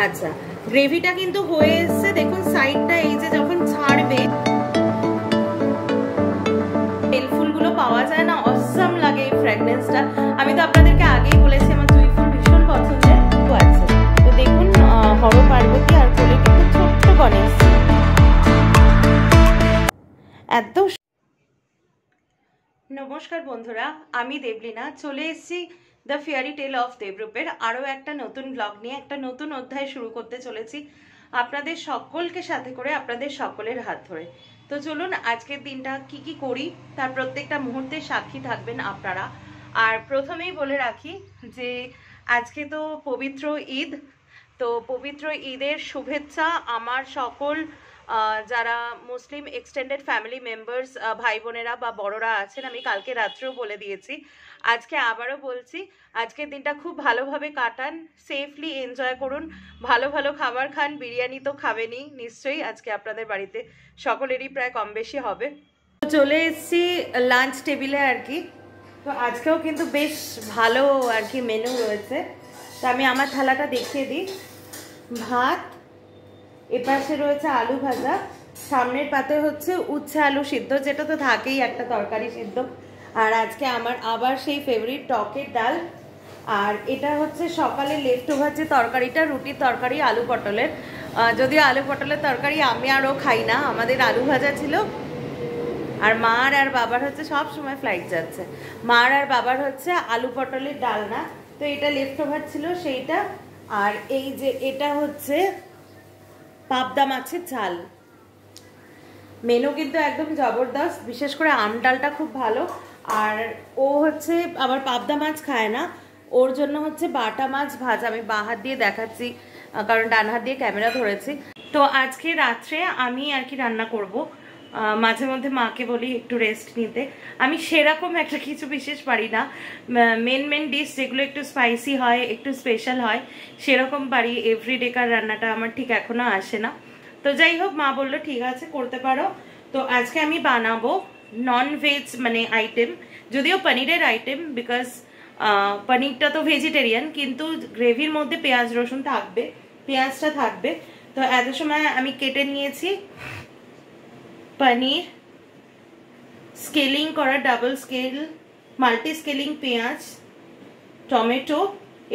আচ্ছা, গ্রেভিটা কিন্তু হয়ে এসছে। দেখুন সাইডটা এই যে যখন ছাড়বে তেল ফুলগুলো পাওয়া যায় না, অসাম লাগে এই ফ্র্যাগনেন্সটা। আমি তো আপনাদেরকে আগেই বলেছি আমার জুঁই ফুল ভীষণ পছন্দের। তো আচ্ছা, তো দেখুন হর পার্বতী আর কোলে কিন্তু ছোট্ট গণেশ একদম। নমস্কার বন্ধুরা, আমি দেবলীনা চলে এসেছি দ্য ফেয়ারি টেল অফ দেবরূপের আরও একটা নতুন ব্লগ নিয়ে। একটা নতুন অধ্যায় শুরু করতে চলেছি আপনাদের সকলকে সাথে করে, আপনাদের সকলের হাত ধরে। তো চলুন আজকের দিনটা কি কি করি তার প্রত্যেকটা মুহূর্তে সাক্ষী থাকবেন আপনারা। আর প্রথমেই বলে রাখি যে আজকে তো পবিত্র ঈদ, তো পবিত্র ঈদের শুভেচ্ছা আমার সকল যারা মুসলিম এক্সটেন্ডেড ফ্যামিলি মেম্বার্স ভাই বোনেরা বা বড়রা আছেন। আমি কালকে রাত্রেও বলে দিয়েছি, আজকে আবারও বলছি, আজকের দিনটা খুব ভালোভাবে কাটান, সেফলি এনজয় করুন, ভালো ভালো খাবার খান। বিরিয়ানি তো খাবেনই নিশ্চয়ই, আজকে আপনাদের বাড়িতে সকলেরই প্রায় কম বেশি হবে। চলে এসেছি লাঞ্চ টেবিলে আর কি। তো আজকেও কিন্তু বেশ ভালো আর কি মেনু রয়েছে। তো আমি আমার থালাটা দেখিয়ে দিই। ভাত, এপাশে রয়েছে আলু ভাজা, সামনের পাতে হচ্ছে উচ্ছে আলু সিদ্ধ, যেটা তো থাকেই একটা তরকারি সিদ্ধ, আর আজকে আমার আবার সেই ফেভারিট টকের ডাল। আর এটা হচ্ছে সকালে লেফট ওভার যে তরকারিটা, রুটির তরকারি আলু পটলের। যদিও আলু পটলের তরকারি আমি আরও খাই না, আমাদের আলু ভাজা ছিল। আর মার আর বাবার হচ্ছে, সব সময় ফ্লাইট যাচ্ছে, মার আর বাবার হচ্ছে আলু পটলের ডালনা। তো এটা লেফট ওভার ছিল সেইটা। আর এই যে এটা হচ্ছে পাবদা মাছের ঝাল। মেনু কিন্তু একদম জবরদস্ত, বিশেষ করে আম ডালটা খুব ভালো। আর ও হচ্ছে আবার পাবদা মাছ খায় না, ওর জন্য হচ্ছে বাটা মাছ ভাজা। আমি বাঁ হাত দিয়ে দেখাচ্ছি কারণ ডান হাত দিয়ে ক্যামেরা ধরেছি। তো আজকে রাত্রে আমি আর কি রান্না করব। মাঝে মধ্যে মাকে বলি একটু রেস্ট নিতে। আমি সেরকম একটা কিছু বিশেষ পারি না, মেন ডিশ যেগুলো একটু স্পাইসি হয়, একটু স্পেশাল হয়, সেরকম পারি। এভরিডেকার রান্নাটা আমার ঠিক এখনো আসে না। তো যাই হোক, মা বললো ঠিক আছে করতে পারো। তো আজকে আমি বানাবো নন ভেজ মানে আইটেম, যদিও পনিরের আইটেম, বিকজ পনিরটা তো ভেজিটেরিয়ান, কিন্তু গ্রেভির মধ্যে পেঁয়াজ রসুন থাকবে, পেঁয়াজটা থাকবে। তো এত সময় আমি কেটে নিয়েছি পনির, স্কেলিং করা ডাবল স্কেল মাল্টি স্কেলিং পেঁয়াজ, টমেটো।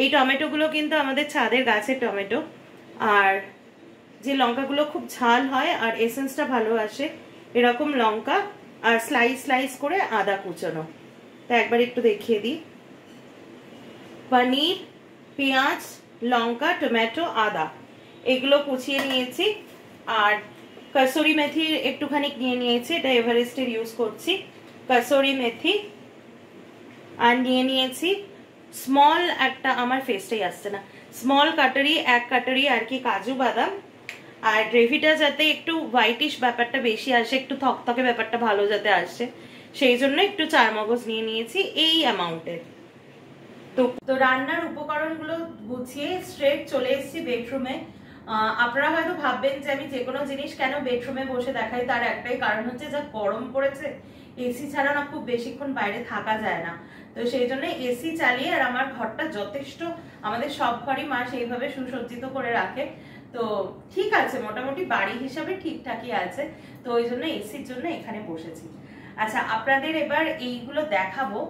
এই টমেটোগুলো কিন্তু আমাদের ছাদের গাছের টমেটো। আর যে লঙ্কাগুলো খুব ঝাল হয় আর এসেন্সটা ভালো আসে এরকম লঙ্কা, আর স্লাইস স্লাইস করে আদা কুচানো। তো একবার একটু দেখিয়ে দিই। পনির, পেঁয়াজ, লঙ্কা, টমেটো, আদা এগুলো কুচিয়ে নিয়েছি। আর কসুরি মেথি একটুখানি নিয়ে নিয়েছি, এটা এভারেস্টের ইউজ করছি কসুরি মেথি। আর নিয়ে নিয়েছি স্মল একটা, আমার ফেসটাই আসছে না, স্মল কাটারি, এক কাটারি আর কি কাজু বাদাম। আর গ্রেভিটা যাতে একটু হোয়াইটিশ ব্যাপারটা বেশি আসে, একটু থকথকে ব্যাপারটা ভালো যাতে আসে, সেই জন্য একটু চারমগজ নিয়ে নিয়েছি এই অ্যামাউন্টের। তো রান্নার উপকরণগুলো গুছিয়ে স্ট্রেট চলে এসেছি বেডরুমে। আপনারা হয়তো ভাববেন যে আমি যে কোনো জিনিস কেন বেডরুমে বসে দেখাই, তার একটাই কারণ হচ্ছে যা গরম পড়েছে, এসি ছাড়া না খুব বেশিক্ষণ বাইরে থাকা যায় না। তো সেই জন্য এসি চালিয়ে, আর আমার ঘরটা যথেষ্ট, আমাদের সব ঘরই মা সেইভাবে সুসজ্জিত করে রাখে। তো ঠিক আছে, মোটামুটি বাড়ি হিসাবে ঠিকঠাকই আছে। তো ওই জন্য এসির জন্য এখানে বসেছি। আচ্ছা, আপনাদের এবার এইগুলো দেখাবো।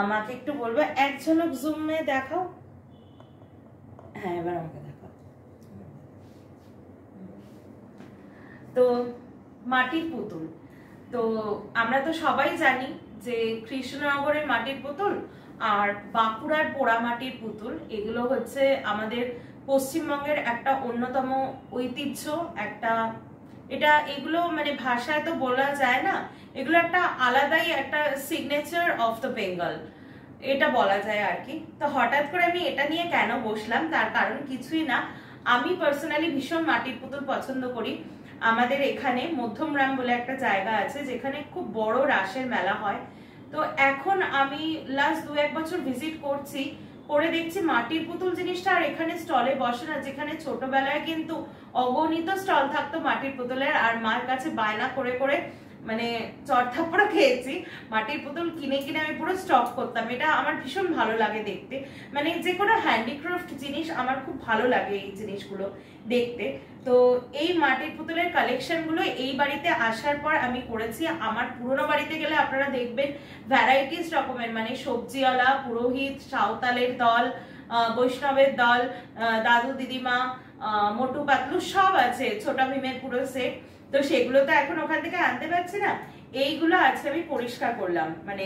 আমাকে একটু বলবো এক ঝলক জুমে দেখাও। হ্যাঁ, এবার আমাকে দেখাও। তো মাটির পুতুল, তো আমরা তো সবাই জানি যে কৃষ্ণনগরের মাটির পুতুল আর বাঁকুড়ার পোড়া মাটির পুতুল, এগুলো হচ্ছে আমাদের পশ্চিমবঙ্গের একটা অন্যতম ঐতিহ্য। একটা এটা, এগুলো মানে ভাষায় তো বলা যায় না, এগুলো একটা আলাদাই একটা সিগনেচার অফ দ্য বেঙ্গল, এটা বলা যায় আর কি। তো হঠাৎ করে আমি এটা নিয়ে কেন বসলাম, তার কারণ কিছুই না, আমি পার্সোনালি ভীষণ মাটির পুতুল পছন্দ করি। আমাদের এখানে মধ্যমগ্রাম বলে একটা জায়গা আছে যেখানে খুব বড় রাসের মেলা হয়। তো এখন আমি লাস্ট 2-1 বছর ভিজিট করছি, করে দেখছি মাটির পুতুল জিনিসটা আর এখানে স্টলে বসে না। যেখানে ছোটবেলায় কিন্তু অগণিত স্টল থাকতো মাটির পুতুলের, আর মার কাছে বায়না করে করে মানে চড়থাপ্পড়া খেয়েছি। মাটির পুতুল কিনে কিনে আমি পুরো স্টক করতাম, এটা আমার ভীষণ ভালো লাগে দেখতে। মানে যে কোনো হ্যান্ডিক্রাফট জিনিস আমার খুব ভালো লাগে এই জিনিসগুলো দেখতে। তো এই মাটির পুতুলের কালেকশন গুলো এই বাড়িতে আসার পর আমি করেছি। আমার পুরোনো বাড়িতে গেলে আপনারা দেখবেন ভ্যারাইটিস রকমের, মানে সবজিওয়ালা, পুরোহিত, সাঁওতালের দল, বৈষ্ণবের দল, দাদু দিদিমা, মোটু পাতলু সব আছে, ছোটা ভীমের পুরো সেট। তো সেগুলো তো এখন ওখান থেকে আনতে পারছি না। এইগুলো আজকে আমি পরিষ্কার করলাম, মানে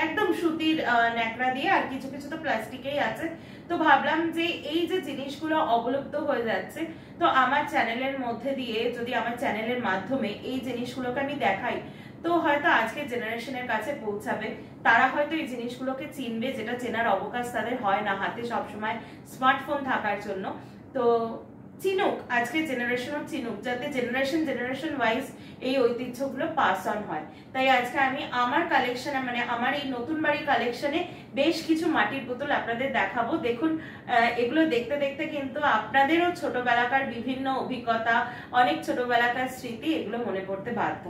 একদম সুতির ন্যাকড়া দিয়ে, আর কিছু কিছু তো প্লাস্টিকেই আছে। তো ভাবলাম যে এই যে জিনিসগুলো অবলুপ্ত হয়ে যাচ্ছে, তো আমার চ্যানেলের মধ্যে দিয়ে যদি আমার চ্যানেলের মাধ্যমে এই জিনিসগুলোকে আমি দেখাই, তো হয়তো আজকের জেনারেশনের কাছে পৌঁছাবে, তারা হয়তো এই জিনিসগুলোকে চিনবে, যেটা চেনার অবকাশ তাদের হয় না হাতে সবসময় স্মার্টফোন থাকার জন্য। তো চিনুক, আজকে জেনারেশনও চিনুক, যাতে জেনারেশন ওয়াইজ এই ঐতিহ্যগুলো পাস অন হয়। তাই আজকে আমি আমার কালেকশনে, মানে আমার এই নতুন বাড়ির কালেকশনে বেশ কিছু মাটির পুতুল আপনাদের দেখাবো। দেখুন, এগুলো দেখতে দেখতে কিন্তু আপনাদেরও ছোটবেলাকার বিভিন্ন অভিজ্ঞতা, অনেক ছোটবেলাকার স্মৃতি এগুলো মনে পড়তে বাধ্য।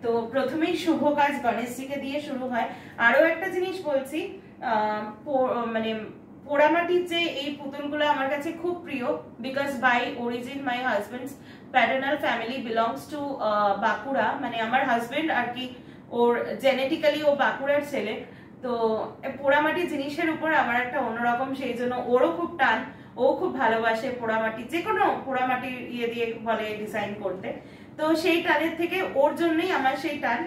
তো প্রথমেই শুভ কাজ গণেশজিকে দিয়ে শুরু হয়। আরো একটা জিনিস বলছি, মানে পোড়ামাটির যে এই পুতুলগুলো আমার কাছে খুব প্রিয়, because by origin my husband's paternal family belongs to Bankura, মানে আমার হাজবেন্ড আর কি, ওর জেনেটিক্যালি ও বাঁকুড়ার ছেলে। তো পোড়ামাটি জিনিসের উপর আমার একটা অন্যরকম, সেই জন্য ওরও খুব টান, ও খুব ভালোবাসে পোড়ামাটি, যে কোনো পোড়ামাটির ইয়ে দিয়ে বলে ডিজাইন করতে। তো সেই টানের থেকে ওর জন্যই আমার সেই টান।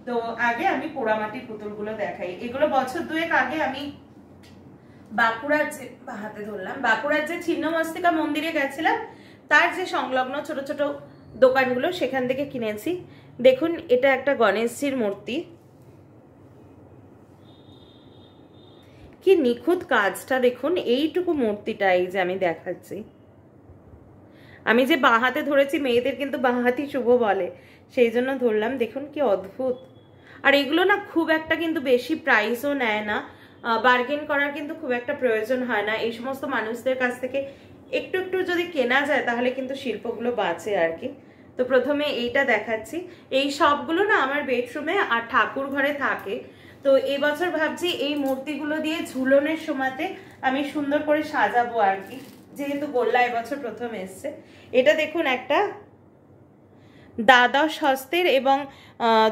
তো আগে আমি পোড়ামাটির পুতুলগুলো দেখাই। এগুলো বছর দুয়েক আগে আমি বাঁকুড়ার যে হাতে ধরলাম, বাঁকুড়ার যে ছিন্নমস্তিকা মন্দিরে গেছিলাম, তার যে সংলগ্ন ছোট ছোট দোকানগুলো সেখান থেকে কিনেছি। দেখুন, এটা একটা গণেশজির মূর্তি, কি নিখুঁত কাজটা দেখুন। এইটুকু মূর্তিটা এই যে আমি দেখাচ্ছি, আমি যে বাঁ হাতে ধরেছি, মেয়েদের কিন্তু বাঁ হাতই শুভ বলে, সেই জন্য ধরলাম। দেখুন কি অদ্ভুত। আর এগুলো না খুব একটা কিন্তু বেশি প্রাইসও নেয় না, বার্গেন করার কিন্তু খুব একটা প্রয়োজন হয় না। এই সমস্ত মানুষদের কাছ থেকে একটু একটু যদি কেনা যায় তাহলে কিন্তু শিল্পগুলো বাঁচে আর কি। তো প্রথমে এইটা দেখাচ্ছি। এই সবগুলো না আমার বেডরুমে আর ঠাকুর ঘরে থাকে। তো এবছর ভাবছি এই মূর্তিগুলো দিয়ে ঝুলনের সময়তে আমি সুন্দর করে সাজাবো আর কি, যেহেতু গোল্লা এবছর প্রথম এসছে। এটা দেখুন, একটা দ্বাদশ হস্তের এবং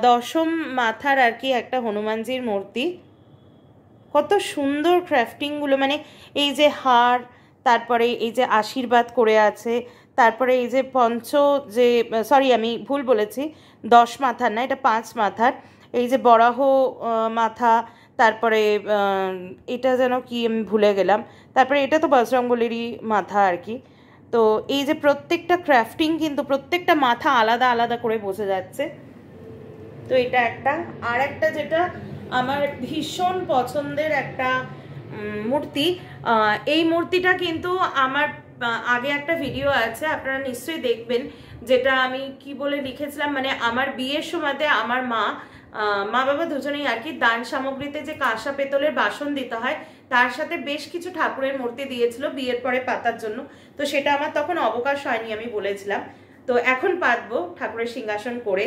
দশম মাথার আর কি একটা হনুমানজির মূর্তি। কত সুন্দর ক্রাফটিংগুলো, মানে এই যে হার, তারপরে এই যে আশীর্বাদ করে আছে, তারপরে এই যে যে সরি আমি ভুল বলেছি, 10 মাথার না, এটা 5 মাথার। এই যে বরাহ মাথা, তারপরে এটা যেন কি আমি ভুলে গেলাম, তারপরে এটা তো বজরংবলীরই মাথা আর কি। তো এই যে প্রত্যেকটা ক্রাফটিং, কিন্তু প্রত্যেকটা মাথা আলাদা আলাদা করে বোঝা যাচ্ছে। তো এটা একটা। আর একটা যেটা আমার ভীষণ পছন্দের একটা মূর্তি, এই মূর্তিটা কিন্তু আমার আগে একটা ভিডিও আছে, আপনারা নিশ্চয়ই দেখবেন, যেটা আমি কি বলে লিখেছিলাম, মানে আমার বিয়ের সময়তে আমার মা বাবা দুজনেই আর কি দান সামগ্রীতে যে কাঁসা পেতলের বাসন দিতে হয়, তার সাথে বেশ কিছু ঠাকুরের মূর্তি দিয়েছিল বিয়ের পরে পাতার জন্য। তো সেটা আমার তখন অবকাশ হয়নি, আমি বলেছিলাম। তো এখন পাতবো ঠাকুরের সিংহাসন করে।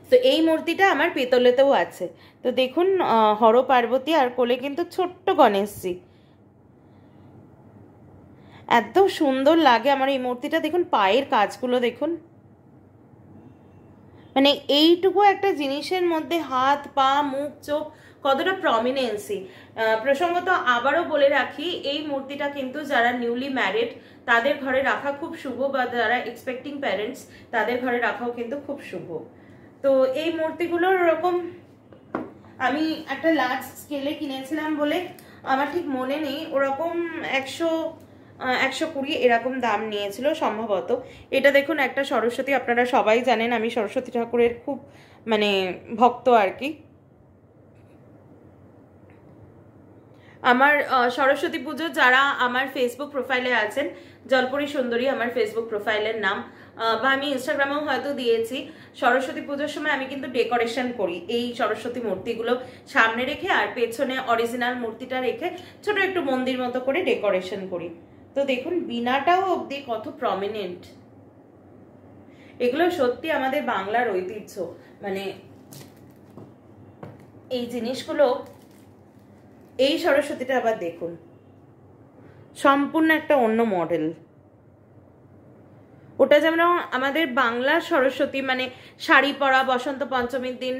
তো এই মূর্তিটা আমার পেতলেতেও আছে। তো দেখুন, হর পার্বতী আর কোলে কিন্তু ছোট্ট গণেশজি, এত সুন্দর লাগে আমার এই মূর্তিটা। দেখুন পায়ের কাজগুলো দেখুন, মানে এইটুকু একটা জিনিসের মধ্যে হাত, পা, মুখ, চোখ, কতটা প্রমিনেন্সি। প্রসঙ্গত আবারও বলে রাখি, এই মূর্তিটা কিন্তু যারা নিউলি ম্যারিড তাদের ঘরে রাখা খুব শুভ, বা যারা এক্সপেক্টিং প্যারেন্টস তাদের ঘরে রাখাও কিন্তু খুব শুভ। তো এই মূর্তিগুলোর ওরকম আমি একটা লার্জ স্কেলে কিনেছিলাম বলে আমার ঠিক মনে নেই, ওরকম 120 এরকম দাম নিয়েছিল সম্ভবত। এটা দেখুন একটা সরস্বতী, আপনারা সবাই জানেন আমি সরস্বতী ঠাকুরের খুব মানে ভক্ত আর কি। আমার সরস্বতী পুজো যারা আমার ফেসবুক প্রোফাইলে আছেন, জলপরি সুন্দরী আমার ফেসবুক প্রোফাইলের নাম, বা আমি ইনস্টাগ্রামেও হয়তো দিয়েছি, সরস্বতী পুজোর সময় আমি কিন্তু ডেকোরেশন করি এই সরস্বতী মূর্তিগুলো সামনে রেখে, আর পেছনে অরিজিনাল মূর্তিটা রেখে ছোট একটু মন্দির মতো করে ডেকোরেশন করি। তো দেখুন বিনাটাও অবধি কত প্রমিনেন্ট। এগুলো সত্যি আমাদের বাংলার ঐতিহ্য, মানে এই জিনিসগুলো। এই সরস্বতীটা আবার দেখুন, সম্পূর্ণ একটা অন্য মডেল। ওটা যেমন আমাদের বাংলার সরস্বতী, মানে শাড়ি পরা বসন্ত পঞ্চমীর দিন।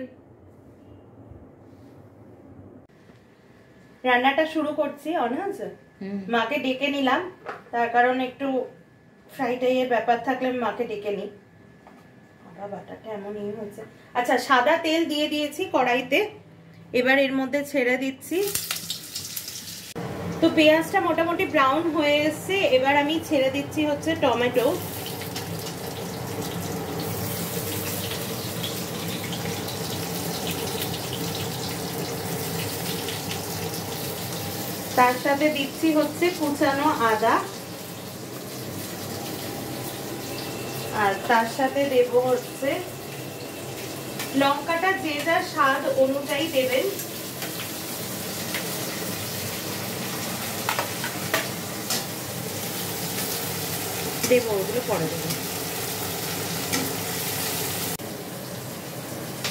রান্নাটা শুরু করছি। অনাজ মাকে ডেকে নিলাম, তার কারণ একটু ফ্রাই টাইয়ের ব্যাপার থাকলে মাকে ডেকে নিই। বাটাটা এমনই হয়েছে। আচ্ছা, সাদা তেল দিয়ে দিয়েছি কড়াইতে, এবার এর মধ্যে ছেড়ে দিচ্ছি। তো পেঁয়াজটা মোটামুটি ব্রাউন হয়ে এসছে, এবার আমি ছেড়ে দিচ্ছি হচ্ছে টমেটো। তার সাথে দিচ্ছি হচ্ছে কুচানো আদা, আর তার সাথে দেব হচ্ছে লঙ্কাটা যে যার স্বাদ অনুযায়ী দেবেন। দেবো, ওগুলো পরে দেবো।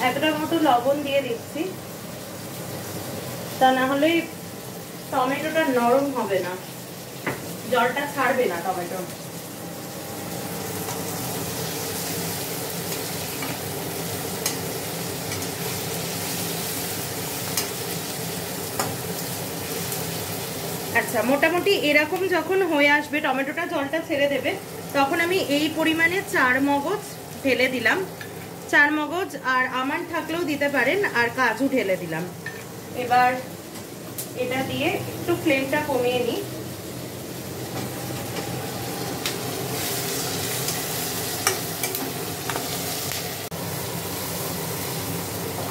এতটা মতো লবণ দিয়ে দিচ্ছি, তা না হলে টমেটোটা নরম হবে না, জলটা ছাড়বে না টমেটো। আচ্ছা, মোটামুটি এরকম যখন হয়ে আসবে, টমেটোটা জলটা ছেড়ে দেবে, তখন আমি এই পরিমাণে 4 মগজ ঢেলে দিলাম। 4 মগজ, আর আমন্ড থাকলেও দিতে পারেন, আর কাজু ঢেলে দিলাম। এবার এটা দিয়ে একটু ফ্লেমটা কমিয়ে নিই।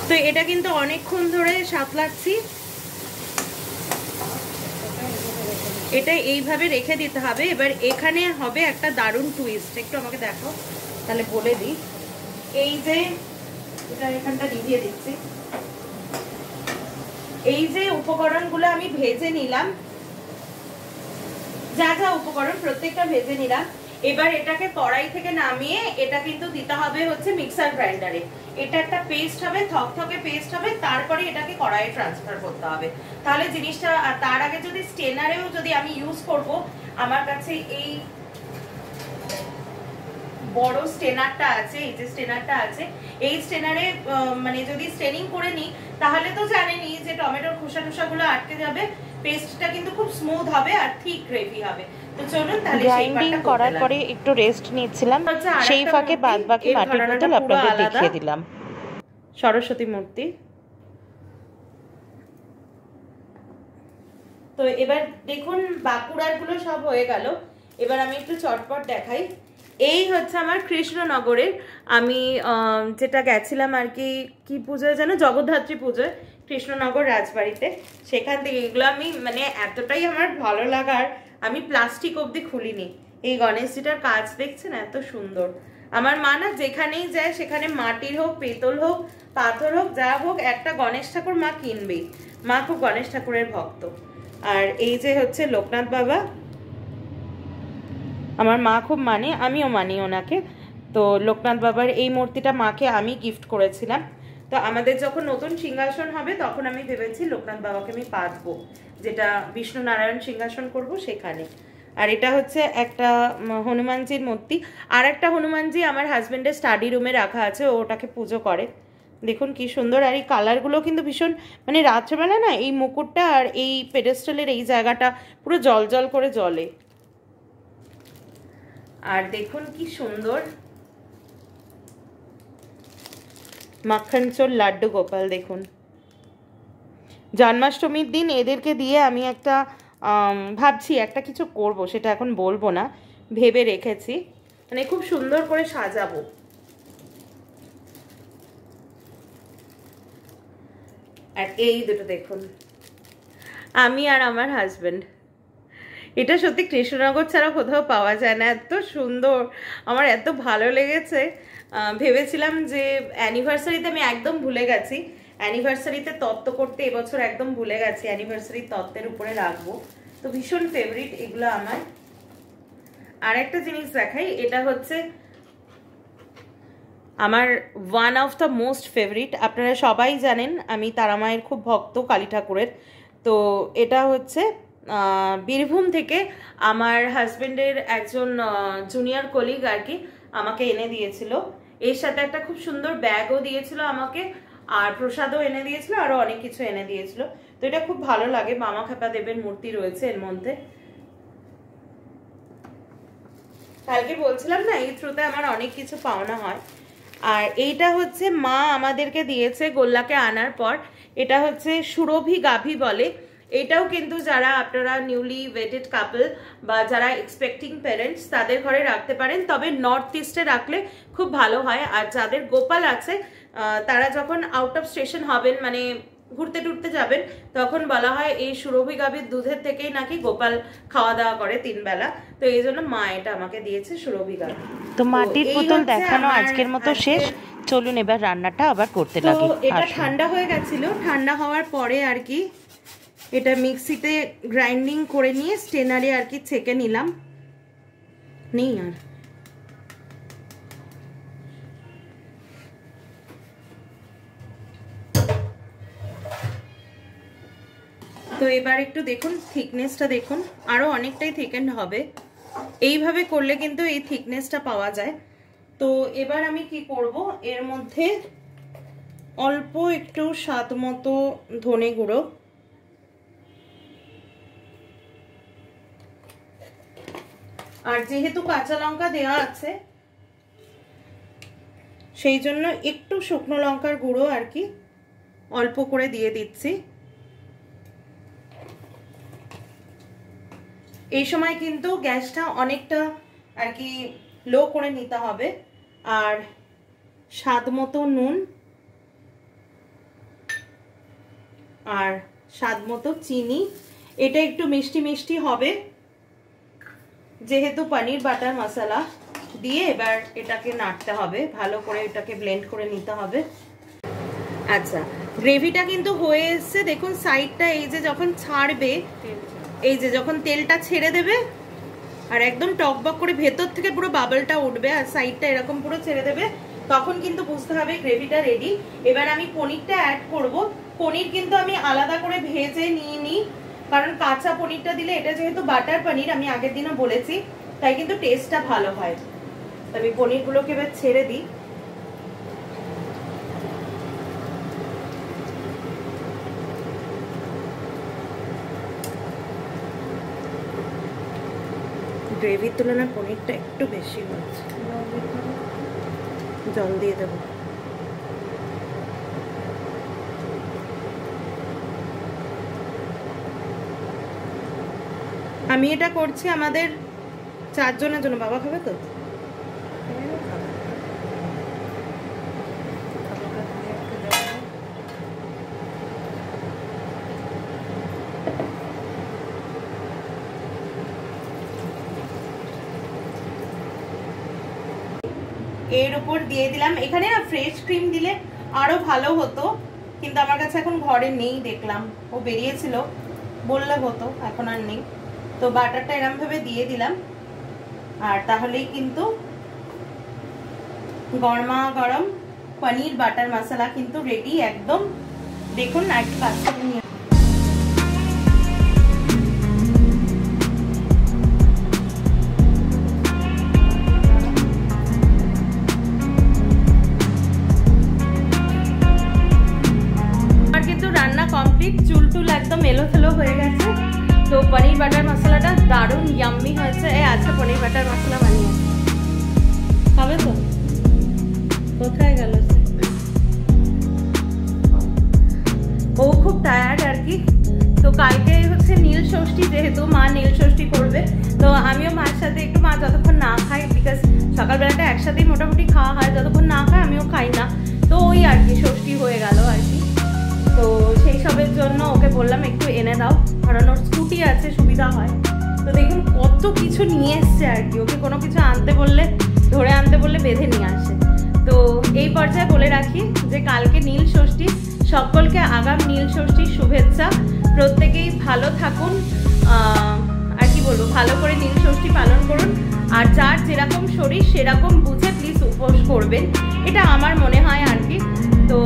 তো এটা কিন্তু অনেকক্ষণ ধরে সাঁতলাচ্ছি, এটা এইভাবে রেখে দিতে হবে। এবার এখানে হবে একটা দারুণ টুইস্ট, একটু আমাকে দেখো তাহলে বলে দিই। এই যে এটা এখানটা নিভিয়ে দিচ্ছি, এই যে উপকরণগুলো আমি ভেজে নিলাম, যা যা উপকরণ প্রত্যেকটা ভেজে নিলাম, এবার এটাকে কড়াই থেকে নামিয়ে এটা কিন্তু দিতে হবে হচ্ছে মিক্সার গ্রাইন্ডারে। এটা একটা পেস্ট হবে, থকথকে পেস্ট হবে, তারপরে এটাকে কড়াইয়ে ট্রান্সফার করতে হবে, তাহলে জিনিসটা। আর তার আগে যদি স্টেনারেও যদি আমি ইউজ করব, আমার কাছে এই বড় স্টেনারটা আছে, এই যে স্টেনারটা আছে, এই স্টেনারে মানে যদি স্টেনিং করে নিই, তাহলে তো জানেনই যে টমেটোর খোসা টোসাগুলো আটকে যাবে, পেস্টটা কিন্তু খুব স্মুথ হবে আর ঠিক গ্রেভি হবে। তো চলুন তাহলে গ্রাইন্ডিং করার পরে একটু রেস্ট নিচ্ছিলাম, সেই ফাঁকে বাদবাকি মাটির বোতল আপনাদের দেখিয়ে দিলাম। সরস্বতী মূর্তি। তো এবার দেখুন বাঁকুড়ার গুলো সব হয়ে গেল, এবার আমি একটু চটপট দেখাই। এই হচ্ছে আমার কৃষ্ণনগরের, আমি যেটা গেছিলাম আর কি, কি পুজোয় যেন, জগদ্ধাত্রী পুজোয়, কৃষ্ণনগর রাজবাড়িতে, সেখান থেকে এগুলো আমি মানে এতটাই আমার ভালো লাগার, আমি প্লাস্টিক অবধি খুলিনি। এই গণেশজিটার কাজ দেখছেন এত সুন্দর। আমার মা না যেখানেই যায় সেখানে মাটির হোক, পেতল হোক, পাথর হোক, যা হোক, একটা গণেশ ঠাকুর মা কিনবেই। মা খুব গণেশ ঠাকুরের ভক্ত। আর এই যে হচ্ছে লোকনাথ বাবা, আমার মা খুব মানে, আমিও মানি ওনাকে। তো লোকনাথ বাবার এই মূর্তিটা মাকে আমি গিফট করেছিলাম। তো আমাদের যখন নতুন সিংহাসন হবে তখন আমি ভেবেছি লোকনাথ বাবাকে আমি পাতবো, যেটা বিষ্ণু নারায়ণ সিংহাসন করব সেখানে। আর এটা হচ্ছে একটা হনুমানজির মূর্তি, আর একটা হনুমানজি আমার হাজবেন্ডের স্টাডি রুমে রাখা আছে, ওটাকে পুজো করে। দেখুন কি সুন্দর, আর এই কালারগুলো কিন্তু ভীষণ, মানে রাত্রেবেলা না এই মুকুটটা আর এই পেডেস্টালের এই জায়গাটা পুরো জল জল করে জ্বলে। আর দেখুন কি সুন্দর মাখন চোর লাড্ডু গোপাল। দেখুন জন্মাষ্টমীর দিন এদেরকে দিয়ে আমি একটা ভাবছি একটা কিছু করব, সেটা এখন বলবো না, ভেবে রেখেছি, মানে খুব সুন্দর করে সাজাবো। আর এই দুটো দেখুন, আমি আর আমার হাজবেন্ড। এটা সত্যি কৃষ্ণনগর ছাড়া কোথাও পাওয়া যায় না, এত সুন্দর, আমার এত ভালো লেগেছে। ভেবেছিলাম যে অ্যানিভার্সারিতে আমি একদম ভুলে গেছি, অ্যানিভার্সারিতে তত্ত্ব করতে এবছর একদম ভুলে গেছি, অ্যানিভার্সারির তত্ত্বের উপরে রাখবো। তো ভীষণ ফেভারিট এগুলো আমার। আর একটা জিনিস দেখাই, এটা হচ্ছে আমার one of the most favourite. আপনারা সবাই জানেন আমি তারা মায়ের খুব ভক্ত, কালী ঠাকুরের। তো এটা হচ্ছে বীরভূম থেকে আমার হাজব্যান্ডের একজন জুনিয়র কলিগ আর কি আমাকে এনে দিয়েছিল। এর সাথে একটা খুব সুন্দর ব্যাগও দিয়েছিল আমাকে, আর প্রসাদও এনে দিয়েছিল, আরও অনেক কিছু এনে দিয়েছিল। তো এটা খুব ভালো লাগে। মামা খেপা দেবের মূর্তি রয়েছে এর মধ্যে। কালকে বলছিলাম না এই থ্রুতে আমার অনেক কিছু পাওনা হয়। আর এইটা হচ্ছে মা আমাদেরকে দিয়েছে গোল্লাকে আনার পর। এটা হচ্ছে সুরভি গাভী বলে। এটাও কিন্তু যারা আপনারা নিউলি ওয়েডেড কাপল বা যারা এক্সপেক্টিং প্যারেন্টস তাদের ঘরে রাখতে পারেন, তবে নর্থ ইস্টে রাখলে খুব ভালো হয়। আর যাদের গোপাল আছে তারা যখন আউট অফ স্টেশন হবেন, মানে ঘুরতে টুরতে যাবেন, তখন বলা হয় এই সুরভি গাভীর দুধের থেকেই নাকি গোপাল খাওয়া দাওয়া করে 3 বেলা। তো এই জন্য মা এটা আমাকে দিয়েছে সুরভি গাভী। তো মাটির পুতুল দেখানো আজকের মতো শেষ। চলুন এবার রান্নাটা আবার করতে লাগি। এটা ঠান্ডা হয়ে গেছিল, ঠান্ডা হওয়ার পরে আর কি এটা মিক্সিতে গ্রাইন্ডিং করে নিয়ে স্টেনারে আর কি ছেঁকে নিলাম। নেই আর তো এবার একটু দেখুন থিকনেসটা দেখুন, আরো অনেকটাই থিকেন্ড হবে। এইভাবে করলে কিন্তু এই থিকনেসটা পাওয়া যায়। তো এবার আমি কি করব, এর মধ্যে অল্প একটু স্বাদ মতো ধনে গুঁড়ো, আর যেহেতু কাঁচা লঙ্কা দেওয়া আছে সেই জন্য একটু শুকনো লঙ্কার গুঁড়ো আর কি অল্প করে দিয়ে দিচ্ছি। এই সময় কিন্তু গ্যাসটা অনেকটা আর কি লো করে নিতে হবে। আর স্বাদ মতো নুন আর স্বাদ মতো চিনি। এটা একটু মিষ্টি মিষ্টি হবে যেহেতু পনির বাটার মশলা দিয়ে। এবার এটাকে নাড়তে হবে ভালো করে, এটাকে ব্লেন্ড করে নিতে হবে। আচ্ছা, গ্রেভিটা কিন্তু হয়ে এসছে দেখুন। সাইডটা এই যে যখন ছাড়বে, এই যে যখন তেলটা ছেড়ে দেবে আর একদম টকবক করে ভেতর থেকে পুরো বাবলটা উঠবে আর সাইডটা এরকম পুরো ছেড়ে দেবে, তখন কিন্তু বুঝতে হবে গ্রেভিটা রেডি। এবার আমি পনিরটা অ্যাড করব। পনির কিন্তু আমি আলাদা করে ভেজে নিয়ে নিই, কারণ কাঁচা পনিরটা দিলে, এটা যেহেতু বাটার পনির আমি আগের দিনও বলেছি, তাই কিন্তু টেস্টটা ভালো হয়। আমি পনিরগুলোকে এবার ছেড়ে দিই। গ্রেভির তুলনায় পনিরটা একটু বেশি হয়েছে, জল দিয়ে দেবো। আমি এটা করছি আমাদের 4 জনের জন্য। বাবা খাবে তো? এর উপর দিয়ে দিলাম, এখানে না ফ্রেশ ক্রিম দিলে আরো ভালো হতো, কিন্তু আমার কাছে এখন ঘরে নেই, দেখলাম ও বেরিয়েছিল, বললে হতো, এখন আর নেই। তো বাটারটা এরকম ভাবে দিয়ে দিলাম, আর তাহলেই কিন্তু গরমা গরম পনির বাটার মশলা কিন্তু রেডি একদম। দেখুন আর কি বাচ্চা নিয়ে চুল টুল একদম এলোথেলো হয়ে গেছে। তো পনির বাটার মশলাটা দারুণ ইয়াম্মি হয়েছে। আজকে পনির বাটার মশলা বানিয়ে খাবে তো? কোথায় গেল? ও খুব টায়ার্ড আর কি। তো কালকে হচ্ছে নীল ষষ্ঠী, যেহেতু মা নীল ষষ্ঠী করবে, তো আমিও মার সাথে একটু, মা যতক্ষণ না খায়, বিকজ সকালবেলাটা একসাথেই মোটামুটি খাওয়া হয়, যতক্ষণ না খায় আমিও খাই না, তো ওই আর কি ষষ্ঠী হয়ে গেল আর কি। তো সেই সবের জন্য ওকে বললাম একটু এনে দাও, কারণ ওর স্কুটি আছে, সুবিধা হয়। তো দেখুন কত কিছু নিয়ে এসছে আর কি। ওকে কোনো কিছু আনতে বললে, ধরে আনতে বললে বেঁধে নিয়ে আসে। তো এই পর্যায়ে বলে রাখি যে কালকে নীল ষষ্ঠী, সকলকে আগাম নীল ষষ্ঠীর শুভেচ্ছা। প্রত্যেকেই ভালো থাকুন, আর কি বলবো, ভালো করে নীল ষষ্ঠী পালন করুন। আর যার যেরকম শরীর সেরকম বুঝে প্লিজ উপোস করবেন, এটা আমার মনে হয় আর কি। তো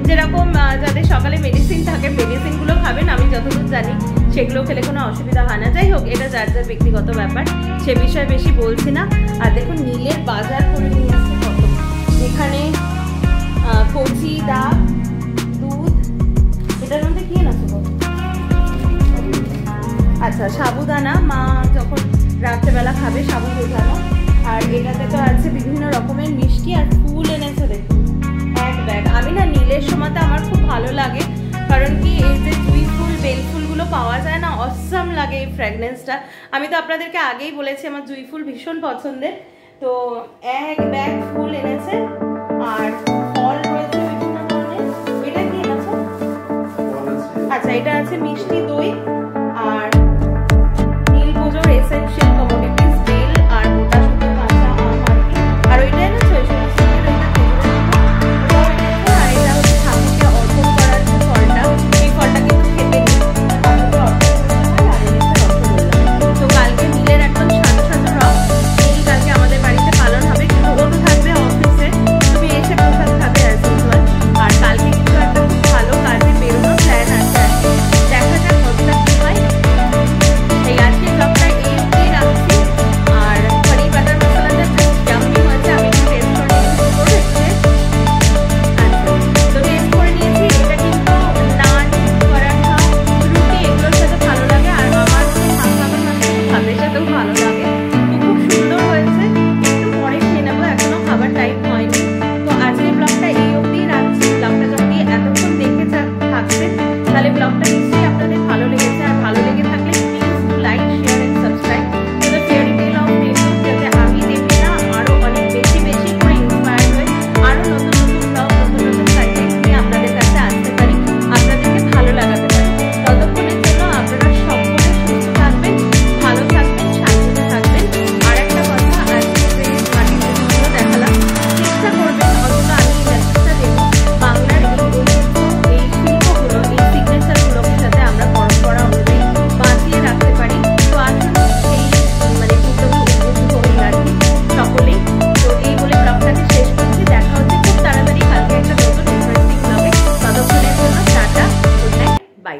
যেরকম যাদের সকালে মেডিসিন থাকে মেডিসিনগুলো খাবেন, আমি যতদূর জানি সেগুলো খেলে কোনো অসুবিধা হয় না। যাই হোক, এটা যার যার ব্যক্তিগত ব্যাপার, সে বিষয়ে বেশি বলছি না। আর দেখুন নীলের বাজার করে নিয়ে আসছে কত, এখানে কচি ডাব, দুধ, এটার মধ্যে কি না শুভ, আচ্ছা সাবুদানা, মা যখন রাত্রেবেলা খাবে সাবু ভেজানো। আর এটাতে তো আছে বিভিন্ন রকমের মিষ্টি, আর ফুল এনেছে দেখুন এক ব্যাগ। আমি না নীলের সময়তে আমার খুব ভালো লাগে, কারণ কি এই যে জুঁই ফুল বেল ফুলগুলো পাওয়া যায় না, অসাম লাগে এই ফ্র্যাগনেন্সটা। আমি তো আপনাদেরকে আগেই বলেছি আমার জুঁই ফুল ভীষণ পছন্দের। তো এক ব্যাগ ফুল এনেছে, আর ফল রয়েছে বিভিন্ন ধরনের। এটা কি এনেছে? আচ্ছা এটা আছে মিষ্টি দই, আর নীল পুজোর এসেনশিয়াল কমোডিটিস বেল আর গোটা শুকনো কাঁচা আম আর কি। আর ওইটা এনেছে ওই সমস্ত, আর এটা হচ্ছে ঠাকুরকে অর্পণ করার যে ফলটা, এই ফলটা কিন্তু খেতে নেই, তো কালকে নীলের একদম সাদা সাদা রং নীল কালকে আমাদের বাড়িতে পালন হবে, কিন্তু ও তো থাকবে অফিসে, তুমি এসে প্রসাদ খাবে আর সিম্পল। আর কালকে কিন্তু একটা খুব ভালো কাজে বেরোনোর প্ল্যান আছে, দেখা যাক কতটা কি হয়। এই আজকে ব্লগটা এই অবধি রাখছি। আর পনির বাটার মশলাটা জাম্মি হয়েছে, আমি একটু টেস্ট করে নিয়েছি। তো টেস্ট করে নিয়েছি, এটা কিন্তু নান, পরাঠা, রুটি এগুলোর সাথে ভালো লাগে, আর আমার ভাতের সাথেও ভালো লাগে। তো খুব সুন্দর হয়েছে, একটু পরে খেয়ে নেবো, এখনো খাবার টাইম হয়নি। তো আজকের ব্লগটা এই অবধি রাখছি। ব্লগটা যদি এতক্ষণ দেখে থাকছেন তাহলে ব্লগটা নিশ্চয়ই আপনাদের ভালো লেগেছে, আর ভালো লেগে থাকলে please do like, share and subscribe to the fairy tale of Debrup, যাতে আমি দেবলীনা আরো অনেক বেশি বেশি করে ইন্সপায়ার হয়ে আরো নতুন নতুন ব্লগ, নতুন নতুন কন্টেন্ট নিয়ে আপনাদের কাছে আসতে পারি, আপনাদেরকে ভালো লাগাতে পারি। ততক্ষণের জন্য আপনারা সকলে সুস্থ থাকবেন, ভালো থাকবেন, শান্তিতে থাকবেন। আর একটা কথা, আজকে যে মাটির জিনিসগুলো দেখালাম, চেষ্টা করবেন অন্তত আমি এই মেসেজটা দেবো, বাংলার এই ঐতিহ্য, এই শিল্পগুলো, এই সিগনেচারগুলোকে যাতে আমরা পরম্পরা অনুযায়ী বাঁচিয়ে রাখতে পারি। তো আসুন সেই উদ্যোগে উদ্বুদ্ধ হই আর কি সকলেই। তো এই বলে ব্লগটাকে শেষ করছি, দেখা হচ্ছে খুব তাড়াতাড়ি কালকে একটা নতুন ইন্টারেস্টিং ব্লগে। ততক্ষণের জন্য টাটা, গুড নাইট, বাই।